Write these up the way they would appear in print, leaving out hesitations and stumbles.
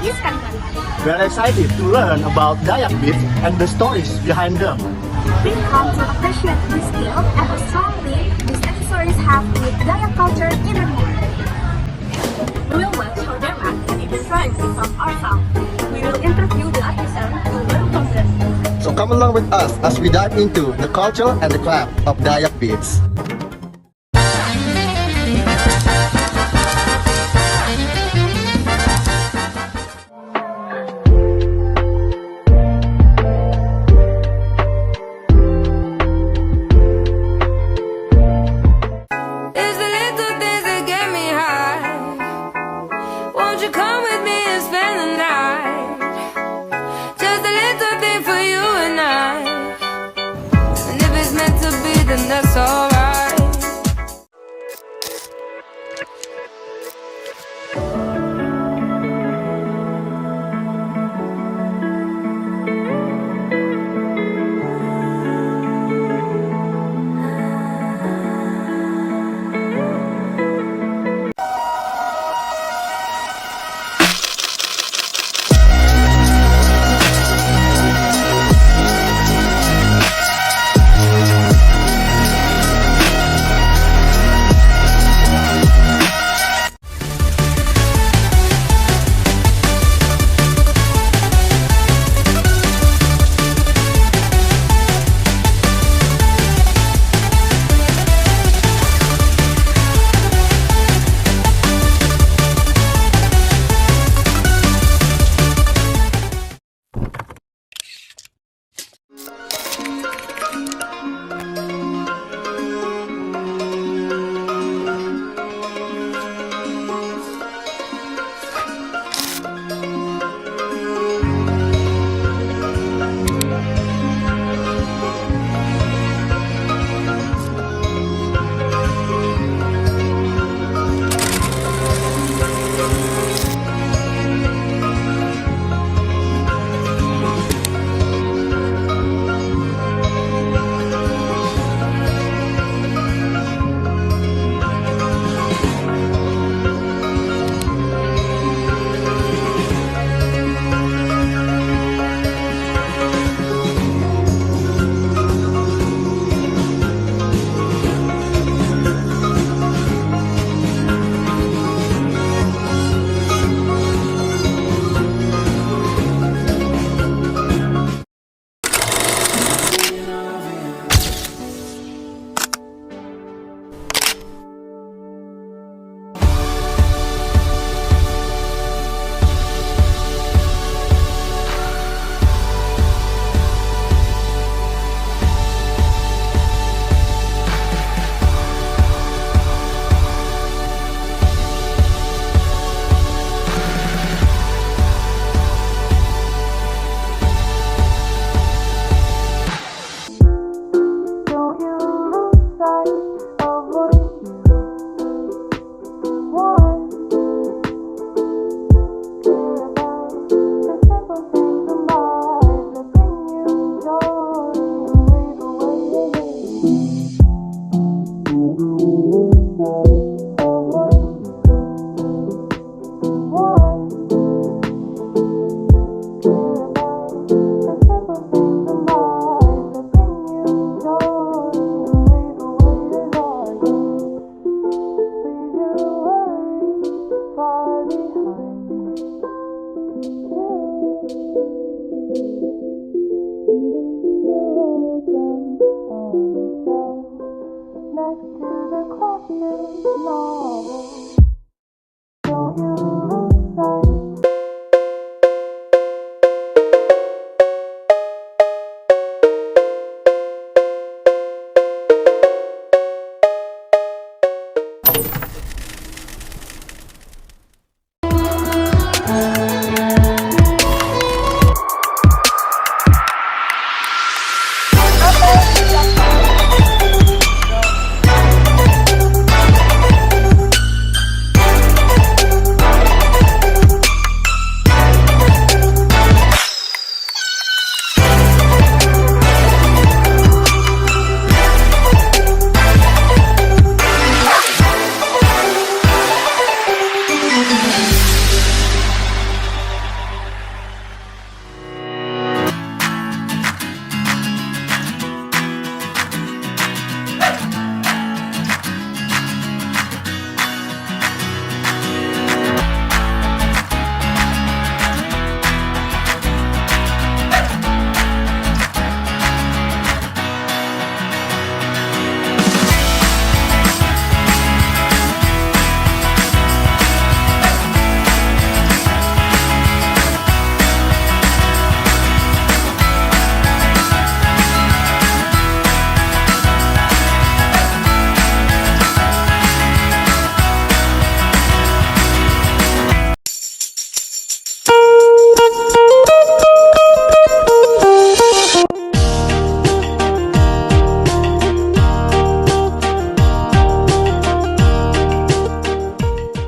his country. We are excited to learn about Dayak beads and the stories behind them. We come to appreciate this skill and how strongly these accessories have with Dayak culture even more. We will watch how their art and even drawings become our sound. We will interview the artisan to learn from them. So come along with us as we dive into the culture and the craft of Dayak beads. It's the little things that get me high. Won't you come with me and spend the night? Just a little thing for you and I. And if it's meant to be, then that's alright.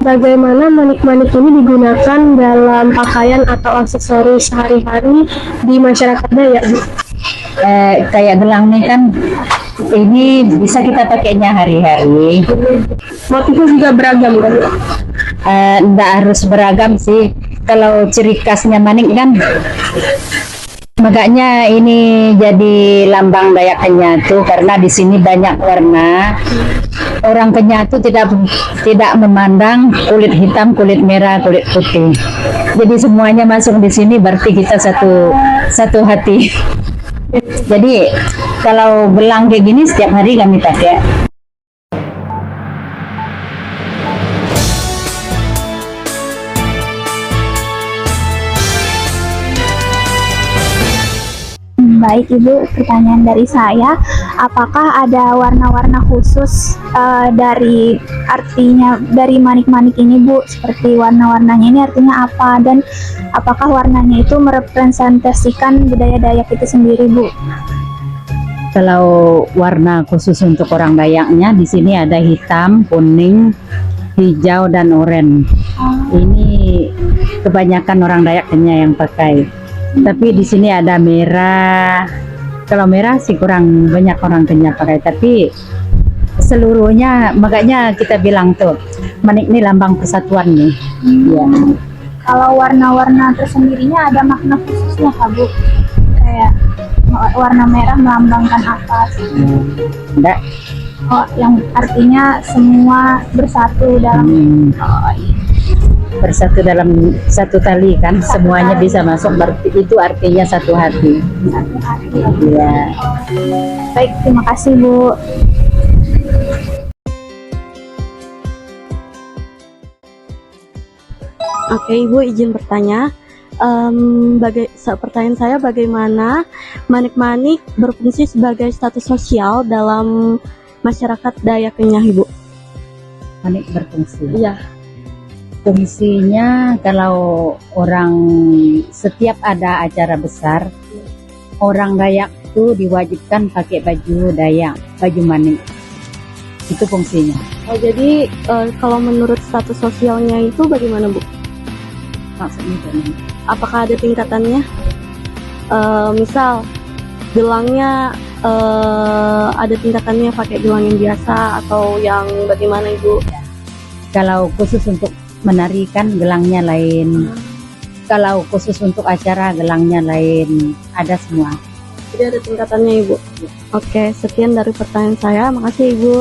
bagaimana manik-manik ini digunakan dalam pakaian atau aksesoris sehari-hari di masyarakat Dayak, Bu? Kayak gelang nih kan, ini bisa kita pakainya hari-hari. Motifnya juga beragam kan? Nggak harus beragam sih. Kalau ciri khasnya manik kan, makanya ini jadi lambang Dayak Kenyatu karena di sini banyak warna. Orang Kenyatu tidak memandang kulit hitam, kulit merah, kulit putih. Jadi semuanya masuk di sini berarti kita satu hati. Jadi kalau gelang kayak gini setiap hari kami pakai. Baik Ibu, pertanyaan dari saya, apakah ada warna-warna khusus dari artinya dari manik-manik ini Bu? Seperti warna-warnanya ini artinya apa, dan apakah warnanya itu merepresentasikan budaya Dayak itu sendiri Bu? Kalau warna khusus untuk orang Dayaknya di sini ada hitam, kuning, hijau dan oranye. Ini kebanyakan orang Dayaknya yang pakai. Tapi di sini ada merah. Kalau merah sih kurang banyak orang Kenya pakai, tapi seluruhnya makanya kita bilang tuh manik ini lambang persatuan nih. Ya. Kalau warna-warna tersendirinya ada makna khususnya Kak Bu? Kayak warna merah melambangkan apa? Enggak. Oh, yang artinya semua bersatu dalam. Oh, iya. Bersatu dalam satu tali kan, semuanya bisa masuk, berarti itu artinya satu hati. Satu hati. Iya. Baik, terima kasih Bu. Oke, Ibu izin bertanya. Pertanyaan saya, bagaimana manik-manik berfungsi sebagai status sosial dalam masyarakat Dayak Kenyah, Ibu? Manik berfungsi. Iya. Fungsinya kalau orang setiap ada acara besar, orang Dayak itu diwajibkan pakai baju Dayak, baju manik. Itu fungsinya. Oh, jadi kalau menurut status sosialnya itu bagaimana Bu? Maksudnya gimana? Apakah ada tingkatannya? Misal gelangnya ada tingkatannya, pakai gelang yang biasa atau yang bagaimana Ibu? Kalau khusus untuk menarikan gelangnya lain, kalau khusus untuk acara gelangnya lain, ada semua. Jadi ada tingkatannya Ibu. Oke, sekian dari pertanyaan saya. Makasih Ibu.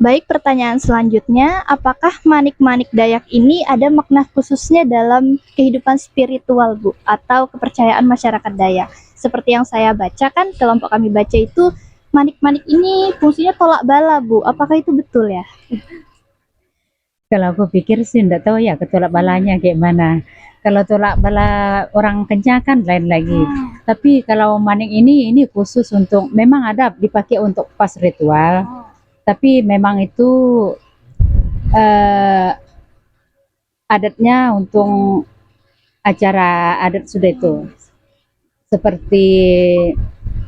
Baik, pertanyaan selanjutnya, apakah manik-manik Dayak ini ada makna khususnya dalam kehidupan spiritual Bu, atau kepercayaan masyarakat Dayak? Seperti yang saya baca kan, kelompok kami baca itu manik-manik ini fungsinya tolak bala Bu, apakah itu betul ya? Kalau aku pikir sih enggak tahu ya ketolak balanya kayak mana. Kalau tolak bala orang Kenyah kan lain lagi. Tapi kalau manik ini khusus untuk, memang ada dipakai untuk pas ritual. Tapi memang itu adatnya untuk acara adat sudah itu. Seperti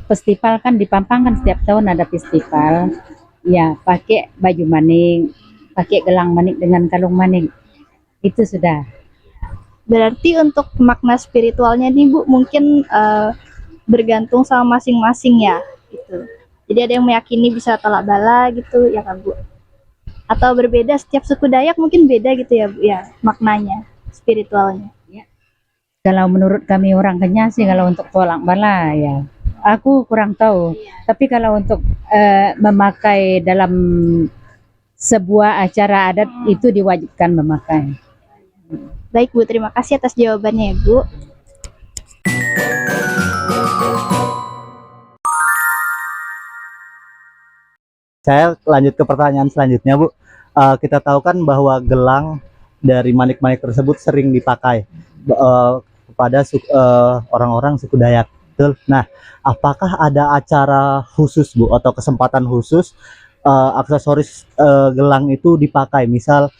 festival kan di Pampang kan setiap tahun ada festival. Ya, pakai baju manik, pakai gelang manik dengan kalung manik. Itu sudah. Berarti untuk makna spiritualnya nih Bu, mungkin bergantung sama masing-masing ya, gitu. Jadi ada yang meyakini bisa tolak bala gitu ya kan Bu? Atau berbeda, setiap suku Dayak mungkin beda gitu ya Bu ya, maknanya, spiritualnya. Kalau menurut kami orang Kenyah sih, kalau untuk tolak bala ya, aku kurang tahu. Tapi kalau untuk memakai dalam sebuah acara adat itu diwajibkan memakai. Baik Bu, terima kasih atas jawabannya ya Bu. Saya lanjut ke pertanyaan selanjutnya, Bu. Kita tahu kan bahwa gelang dari manik-manik tersebut sering dipakai kepada orang-orang suku Dayak. Betul. Nah, apakah ada acara khusus, Bu, atau kesempatan khusus aksesoris gelang itu dipakai? Misal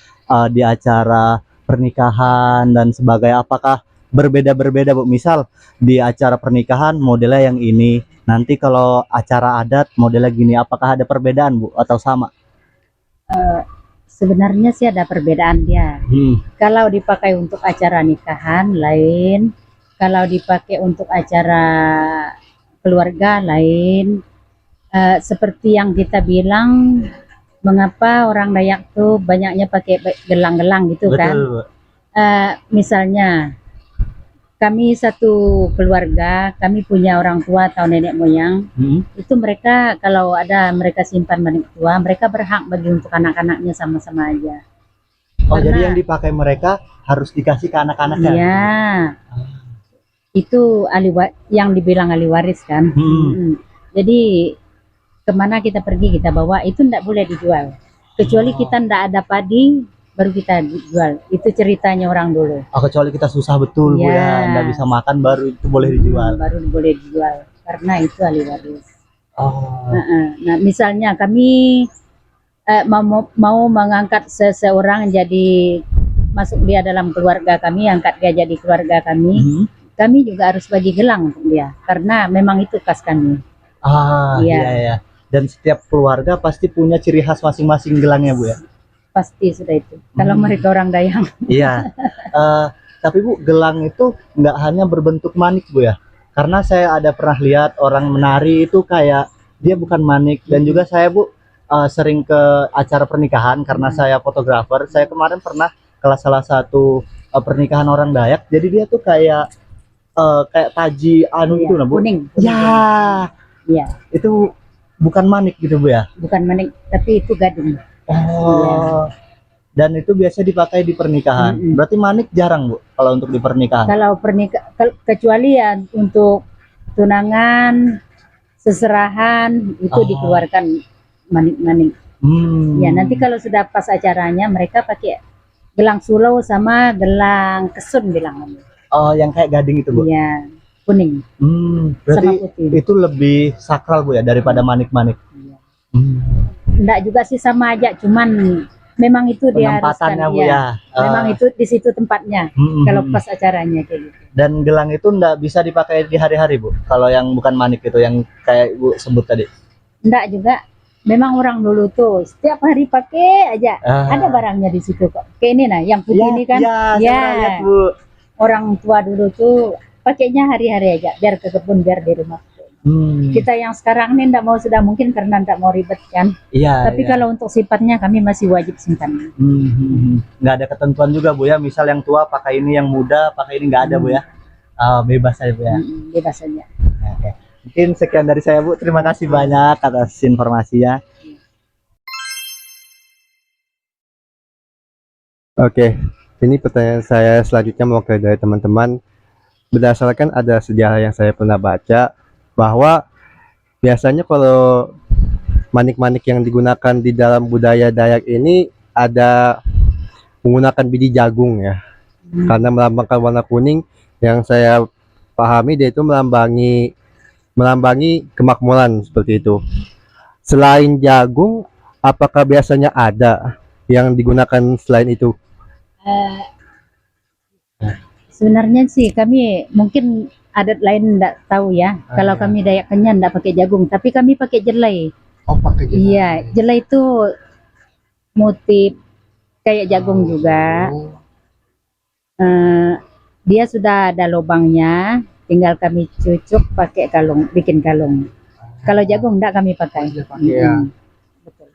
di acara pernikahan dan sebagainya. Apakah berbeda-berbeda, Bu? Misal di acara pernikahan modelnya yang ini, Nanti kalau acara adat modelnya gini, apakah ada perbedaan Bu atau sama? Sebenarnya sih ada perbedaan dia. Kalau dipakai untuk acara nikahan lain, kalau dipakai untuk acara keluarga lain. Seperti yang kita bilang, mengapa orang Dayak tuh banyaknya pakai gelang-gelang gitu kan? Betul Bu. Misalnya kami satu keluarga, kami punya orang tua atau nenek moyang, itu mereka kalau ada mereka simpan manik tua, mereka berhak bagi untuk anak-anaknya sama-sama aja. Oh, jadi Karena- yang dipakai mereka harus dikasih ke anak-anaknya? Iya, itu yang dibilang ahli waris kan. Jadi kemana kita pergi kita bawa itu ndak boleh dijual, kecuali kita ndak ada padi baru kita jual. Itu ceritanya orang dulu. Oh, kecuali kita susah betul Bu Iya. ya, nggak bisa makan baru itu boleh dijual. Baru boleh dijual karena itu ahli waris. Oh. Nah, misalnya kami mau mengangkat seseorang jadi masuk dia dalam keluarga kami, angkat dia jadi keluarga kami, kami juga harus bagi gelang untuk dia karena memang itu khas kami. Iya Iya. ya. Dan setiap keluarga pasti punya ciri khas masing-masing gelangnya Bu ya. Pasti sudah itu. Kalau mereka orang Dayang. Iya. Tapi Bu, gelang itu nggak hanya berbentuk manik Bu ya. Karena saya ada pernah lihat orang menari itu kayak dia bukan manik, dan juga saya Bu sering ke acara pernikahan karena saya fotografer. Saya kemarin pernah ke salah satu pernikahan orang Dayak. Jadi dia tuh kayak taji anu itu nah Bu. Kuning. Ya, Iya, itu bukan manik gitu Bu ya. bukan manik tapi itu gading. Oh. Dan itu biasa dipakai di pernikahan. Berarti manik jarang Bu kalau untuk di pernikahan. Kalau kecuali ya untuk tunangan, seserahan itu dikeluarkan manik-manik. Ya nanti kalau sudah pas acaranya mereka pakai gelang sulau sama gelang kesun bilang. Oh, yang kayak gading itu Bu. Iya, kuning Berarti sama putih. itu lebih sakral Bu ya daripada manik-manik. Iya. Hmm. Enggak juga sih sama aja, cuman memang itu diharuskan Penempatannya Bu ya. ya. Memang itu di situ tempatnya kalau pas acaranya kayak gitu. Dan gelang itu enggak bisa dipakai di hari-hari Bu. Kalau yang bukan manik itu yang kayak Ibu sebut tadi. Enggak juga. Memang orang dulu tuh setiap hari pakai aja. Ada barangnya di situ kok. Kayak ini nah, yang putih ini kan. Iya, saya pernah lihat Bu. Orang tua dulu tuh pakainya hari-hari aja, biar ke kebun, biar di rumah. Kita yang sekarang ini enggak mau, sudah mungkin karena enggak mau ribet kan. Iya. Tapi kalau untuk sifatnya kami masih wajib simpan. Nggak ada ketentuan juga Bu ya. Misal yang tua pakai ini, yang muda pakai ini, nggak ada Bu ya. Bebas aja Bu ya. Bebas saja. Oke. Mungkin sekian dari saya Bu. Terima kasih banyak atas informasinya. Oke, ini pertanyaan saya selanjutnya mewakili dari teman-teman. Berdasarkan ada sejarah yang saya pernah baca bahwa biasanya kalau manik-manik yang digunakan di dalam budaya Dayak ini ada menggunakan biji jagung ya, karena melambangkan warna kuning. Yang saya pahami dia itu melambangi kemakmuran seperti itu. Selain jagung, apakah biasanya ada yang digunakan selain itu? Sebenarnya sih kami mungkin adat lain enggak tahu ya. Kalau kami Dayak Kenyah enggak pakai jagung, tapi kami pakai jelai. Oh, pakai jelai. Iya, jelai itu motif kayak jagung juga. Dia sudah ada lubangnya, tinggal kami cucuk pakai kalung, bikin kalung. Kalau jagung enggak kami pakai. Ya. Betul.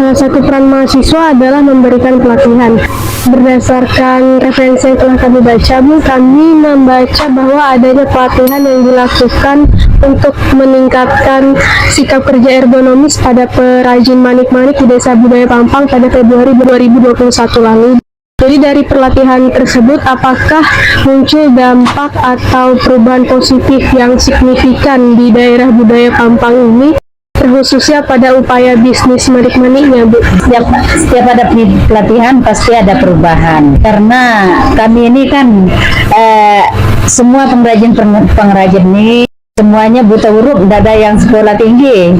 Salah satu peran mahasiswa adalah memberikan pelatihan. Berdasarkan referensi yang telah kami baca, Bu, kami membaca bahwa adanya pelatihan yang dilakukan untuk meningkatkan sikap kerja ergonomis pada perajin manik-manik di Desa Budaya Pampang pada Februari 2021 lalu. Jadi dari pelatihan tersebut, apakah muncul dampak atau perubahan positif yang signifikan di daerah budaya Pampang ini, terkhususnya pada upaya bisnis manik-maniknya, Bu? Setiap ada pelatihan pasti ada perubahan, karena kami ini kan semua pengrajin ini semuanya buta huruf, tidak ada yang sekolah tinggi.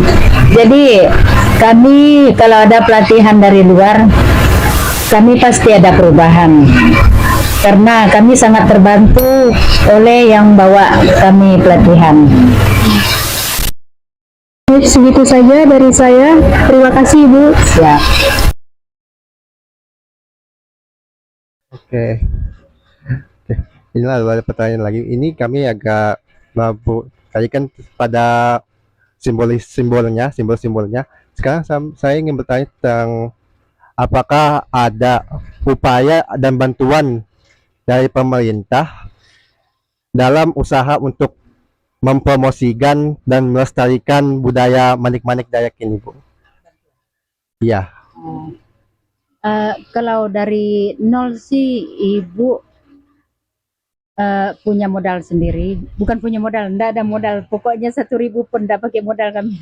Jadi kami kalau ada pelatihan dari luar, kami pasti ada perubahan. karena kami sangat terbantu oleh yang bawa kami pelatihan. Segitu saja dari saya. Terima kasih Ibu. Siap. Oke. Oke. Inilah ada pertanyaan lagi. Ini kami agak mampu. Tadi kan pada simbol-simbolnya. Sekarang saya ingin bertanya tentang apakah ada upaya dan bantuan dari pemerintah dalam usaha untuk mempromosikan dan melestarikan budaya manik-manik Dayak ini, Bu? Iya. Kalau dari nol sih Ibu punya modal sendiri, bukan punya modal, enggak ada modal, pokoknya 1.000 pun enggak pakai modal kami.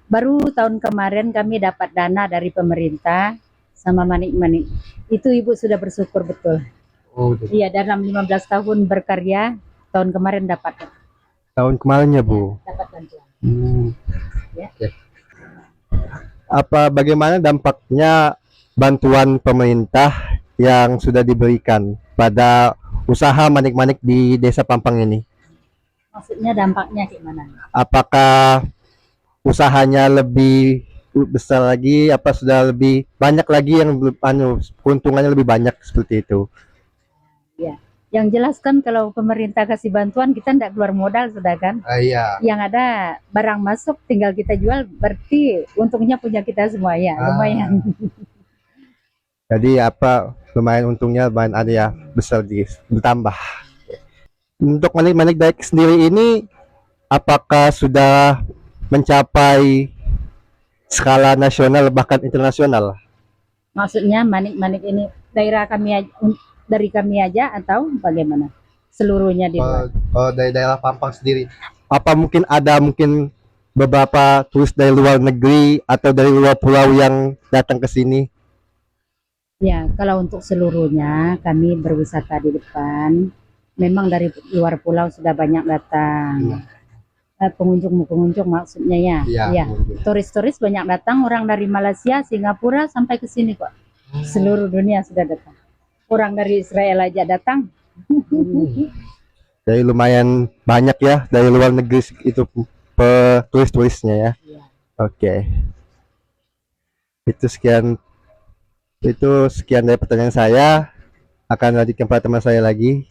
Baru tahun kemarin kami dapat dana dari pemerintah sama manik-manik. Itu Ibu sudah bersyukur betul. Oh, gitu. Iya, dalam 15 tahun berkarya, tahun kemarin dapat Tahun kemarinnya, Bu. bantuan. Ya. Oke. Bagaimana dampaknya bantuan pemerintah yang sudah diberikan pada usaha manik-manik di Desa Pampang ini? Maksudnya dampaknya gimana? Apakah usahanya lebih besar lagi, apa sudah lebih banyak lagi yang keuntungannya lebih banyak seperti itu? Ya. Yang jelas kan kalau pemerintah kasih bantuan kita tidak keluar modal sudah kan? Iya. Yang ada barang masuk tinggal kita jual, berarti untungnya punya kita semua ya, lumayan. Jadi lumayan untungnya lumayan ada ya, besar bertambah. Untuk manik-manik Dayak sendiri ini apakah sudah mencapai skala nasional bahkan internasional? Maksudnya manik-manik ini dari kami aja atau bagaimana? Seluruhnya di luar. Dari daerah Pampang sendiri. Apa mungkin beberapa turis dari luar negeri atau dari luar pulau yang datang ke sini? Ya, kalau untuk seluruhnya kami berwisata di depan. Memang dari luar pulau sudah banyak datang. Pengunjung maksudnya ya. Iya. Turis-turis banyak datang, orang dari Malaysia, Singapura sampai ke sini kok. Seluruh dunia sudah datang. Orang dari Israel aja datang. Jadi lumayan banyak ya dari luar negeri itu turis-turisnya ya. Oke. Itu sekian dari pertanyaan saya. Akan lanjutkan pada teman saya lagi.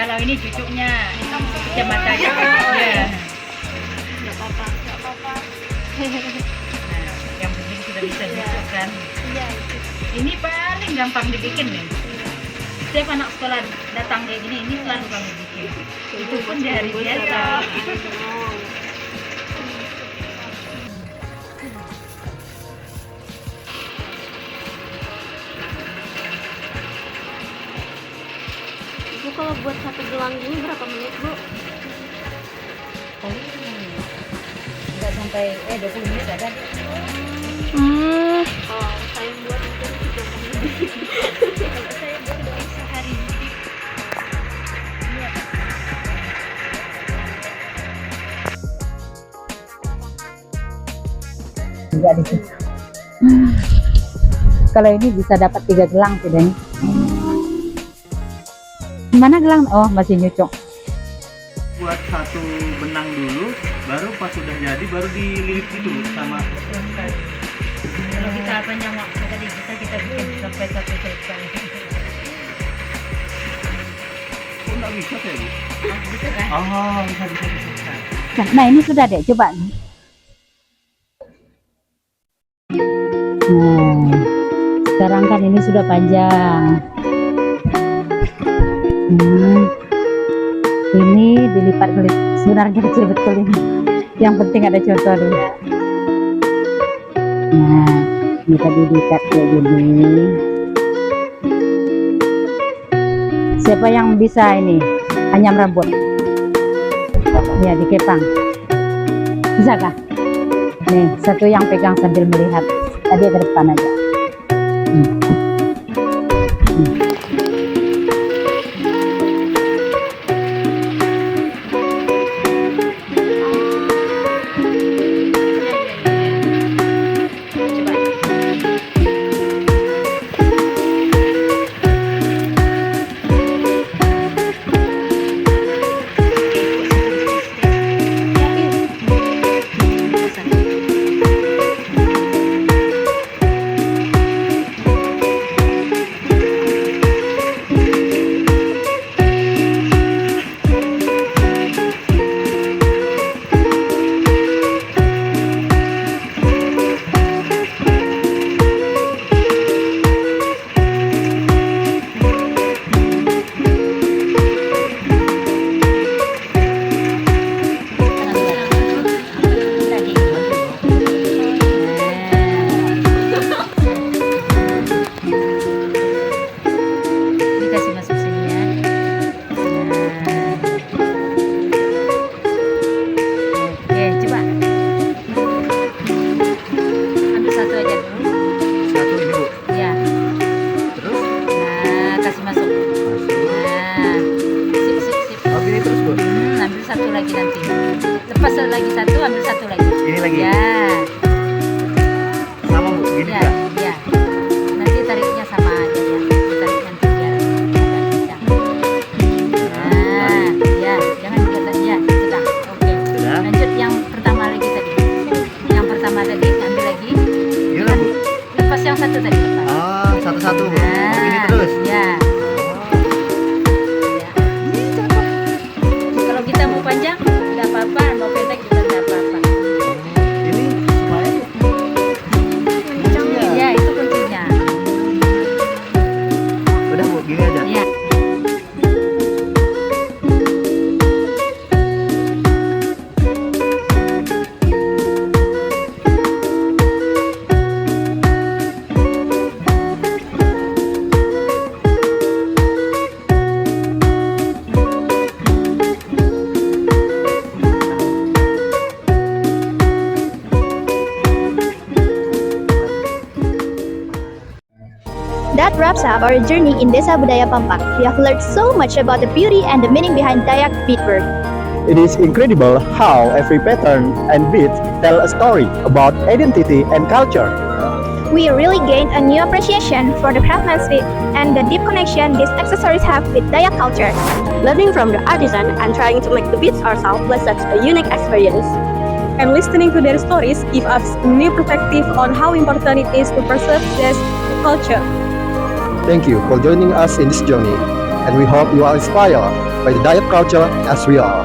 Kalau ini cucuknya kecamatan ya. Nggak apa-apa. Nah, yang penting sudah bisa dimasukkan. Ini paling gampang dibikin nih. Setiap anak sekolah datang kayak gini, ini selalu kami bikin. Itu pun di hari biasa. Ibu kalau buat satu gelang ini berapa menit, Bu? Enggak sampai 20 menit ada. Kalau saya buat mungkin 30 menit. Kalau saya buat dalam sehari. Enggak di situ. Kalau ini bisa dapat 3 gelang sudah. Mana gelang? Oh, masih nyucuk. Buat satu benang dulu, baru pas sudah jadi baru dililit gitu sama. Kalau kita panjang waktu tadi kita bikin sampai satu selesai. Kok nggak bisa ya, Bu? Bisa kan? Oh, bisa. Nah, ini sudah deh, coba. Nah, sekarang kan ini sudah panjang. Ini dilipat sebenarnya kecil betul ini. Yang penting ada contoh dulu. Nah, ini tadi dilipat kayak gini. Siapa yang bisa ini anyam rambut? Ya, dikepang. Bisa kah? Nih, satu yang pegang sambil melihat. Tadi ke depan aja. Dikasih masuk sini ya. Oke, coba. Ambil satu aja dulu. Satu ini Bu. Ya. Terus Nah, kasih masuk. Nah, sip. ini terus Bu. Ambil satu lagi nanti. Lepas lagi satu, ambil satu lagi. Ini lagi. Ya, Sama Bu, gini ya, ya. Nanti tariknya sama aja ya. Tarik nanti biar agak kencang. Nah, ya, jangan diketat ya. Sudah, oke. Sudah. Lanjut yang pertama lagi tadi. Yang pertama tadi ambil lagi. Gimana Bu? Lepas yang satu tadi. Lepas. Ah, satu-satu Bu. Nah, Ini terus. Ya. Ya. Kalau kita mau panjang, nggak apa-apa. Mau pendek juga nggak apa-apa. Ini supaya Ya, itu kuncinya. udah Bu, gini aja. Ya. That wraps up our journey in Desa Budaya Pampak. We have learned so much about the beauty and the meaning behind Dayak beadwork. It is incredible how every pattern and bead tell a story about identity and culture. We really gained a new appreciation for the craftsmanship and the deep connection these accessories have with Dayak culture. Learning from the artisan and trying to make the beads ourselves was such a unique experience. And listening to their stories give us new perspective on how important it is to preserve this culture. Thank you for joining us in this journey, and we hope you are inspired by the Dayak culture as we are.